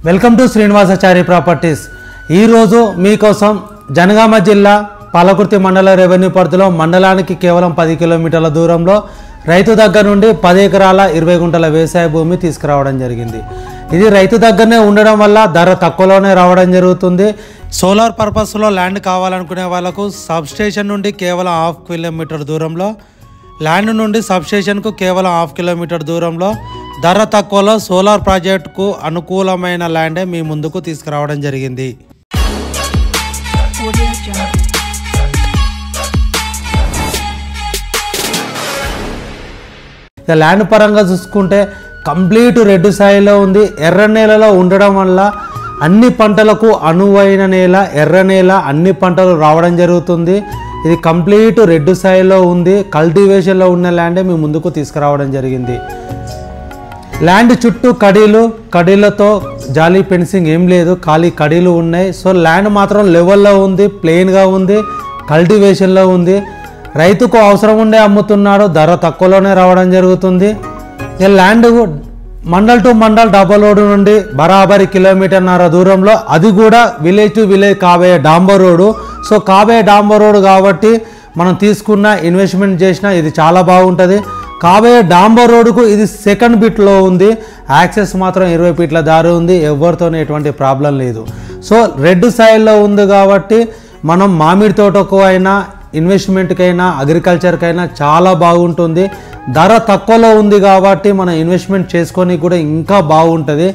Welcome to Srinivasachari properties. ఈ రోజు మీకోసం జనగామ జిల్లా పాలకుర్తి మండల రెవెన్యూ పరిధిలో మండలానికి కేవలం 10 కిలోమీటర్ల దూరంలో రైతు దగ్గర నుండి 10 ఎకరాల 20 గుంటల వ్యవసాయ భూమి తీసుకురావడం జరిగింది। ఇది రైతు దగ్గరనే ఉండడం వల్ల ధర తక్కువలోనే రావడం జరుగుతుంది। సోలార్ పర్పస్లో ల్యాండ్ కావాలనుకునే వాళ్ళకు సబ్ స్టేషన్ నుండి కేవలం 1/2 కిలోమీటర్ దూరంలో, ల్యాండ్ నుండి సబ్ స్టేషన్కు కేవలం 1/2 కిలోమీటర్ దూరంలో ధర తక్కువలో సోలార్ ప్రాజెక్టుకు అనుకూలమైన ల్యాండే మీ ముందుకు తీసుకురావడం జరిగింది। ల్యాండ్ పరంగా చూసుకుంటే కంప్లీట్ రెడ్ సాయిలో ఉంది। ఎర్ర నేలలో ఉండడం వల్ల అన్ని పంటలకు అనువైన నేల, ఎర్ర నేల, అన్ని పంటలు రావడం జరుగుతుంది। ఇది కంప్లీట్ రెడ్ సాయిలో ఉంది। కల్టివేషన్లో ఉన్న ల్యాండే మీ ముందుకు తీసుకురావడం జరిగింది। ల్యాండ్ చుట్టూ కడీలతో జాలీ ఫెన్సింగ్ ఏం లేదు, ఖాళీ కడీలు ఉన్నాయి। సో ల్యాండ్ మాత్రం లెవెల్లో ఉంది, ప్లెయిన్గా ఉంది, కల్టివేషన్లో ఉంది। రైతుకు అవసరం ఉండే అమ్ముతున్నాడు, ధర తక్కువలోనే రావడం జరుగుతుంది। ఈ land mandal to mandal double road నుండి బరాబరి 1.5 కిలోమీటర్ దూరంలో, అది కూడా విలేజ్ టు విలేజ్ కాబోయే డాంబర్ రోడ్డు। సో కాబోయే డాంబర్ రోడ్ కాబట్టి మనం తీసుకున్న ఇన్వెస్ట్మెంట్ చేసిన ఇది చాలా బాగుంటుంది। కాబోయే డాంబర్ రోడ్డుకు ఇది సెకండ్ బిట్లో ఉంది, యాక్సెస్ మాత్రం 20 ఫీట్ల దారి ఉంది, ఎవరితోనే ఎటువంటి ప్రాబ్లం లేదు। సో రెడ్ సాయిల్లో ఉంది కాబట్టి మనం మామిడి తోటకు అయినా, ఇన్వెస్ట్మెంట్కైనా, అగ్రికల్చర్కైనా చాలా బాగుంటుంది। ధర తక్కువలో ఉంది కాబట్టి మనం ఇన్వెస్ట్మెంట్ చేసుకొని కూడా ఇంకా బాగుంటుంది।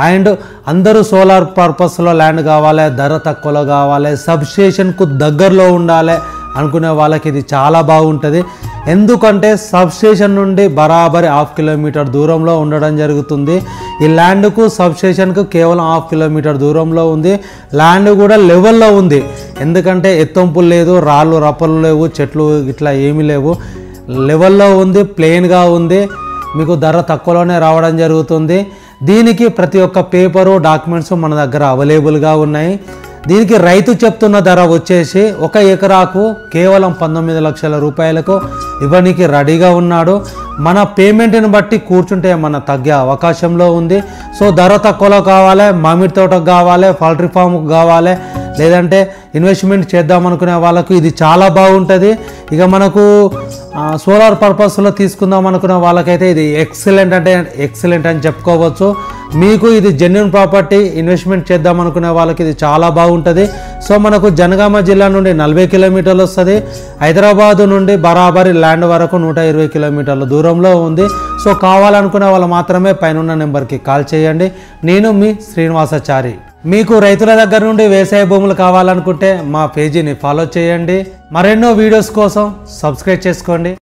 అండ్ అందరూ సోలార్ పర్పస్లో ల్యాండ్ కావాలి, ధర తక్కువలో కావాలి, సబ్ స్టేషన్కు దగ్గరలో ఉండాలి అనుకునే వాళ్ళకి ఇది చాలా బాగుంటుంది। ఎందుకంటే సబ్ స్టేషన్ నుండి బరాబరి 1/2 కిలోమీటర్ దూరంలో ఉండడం జరుగుతుంది। ఈ ల్యాండ్కు సబ్ స్టేషన్కు కేవలం 1/2 కిలోమీటర్ దూరంలో ఉంది। ల్యాండ్ కూడా లెవెల్లో ఉంది, ఎందుకంటే ఎత్తొంపులు లేదు, రాళ్ళు రప్పలు లేవు, చెట్లు ఇట్లా ఏమీ లేవు, లెవెల్లో ఉంది, ప్లెయిన్గా ఉంది। మీకు ధర తక్కువలోనే రావడం జరుగుతుంది। దీనికి ప్రతి ఒక్క పేపరు, డాక్యుమెంట్స్ మన దగ్గర అవైలబుల్గా ఉన్నాయి। దీనికి రైతు చెప్తున్న ధర వచ్చేసి 1 ఎకరాకు కేవలం 19 లక్షల రూపాయలకు ఇవ్వడానికి రెడీగా ఉన్నాడు। మన పేమెంట్ని బట్టి కూర్చుంటే మన తగ్గే అవకాశంలో ఉంది। సో ధర తక్కువలో కావాలి, మామిడి తోటకు కావాలి, పౌల్ట్రీ ఫామ్కు కావాలి, లేదంటే ఇన్వెస్ట్మెంట్ చేద్దాం అనుకునే వాళ్ళకు ఇది చాలా బాగుంటుంది। ఇక మనకు సోలార్ పర్పస్లో తీసుకుందాం అనుకునే వాళ్ళకైతే ఇది ఎక్సలెంట్ అంటే ఎక్సలెంట్ అని చెప్పుకోవచ్చు। మీకు ఇది జెన్యూన్ ప్రాపర్టీ, ఇన్వెస్ట్మెంట్ చేద్దాం అనుకునే వాళ్ళకి ఇది చాలా బాగుంటుంది। సో మనకు జనగామ జిల్లా నుండి 40 కిలోమీటర్లు వస్తుంది, హైదరాబాదు నుండి బరాబరి ల్యాండ్ వరకు 120 కిలోమీటర్ల దూరంలో ఉంది। సో కావాలనుకునే వాళ్ళు మాత్రమే పైన నెంబర్కి కాల్ చేయండి। నేను మీ శ్రీనివాసాచారి। మీకు రైతుల దగ్గర నుండి వ్యవసాయ భూములు కావాలనుకుంటే మా పేజీని ఫాలో చేయండి। మరెన్నో వీడియోస్ కోసం సబ్స్క్రైబ్ చేసుకోండి।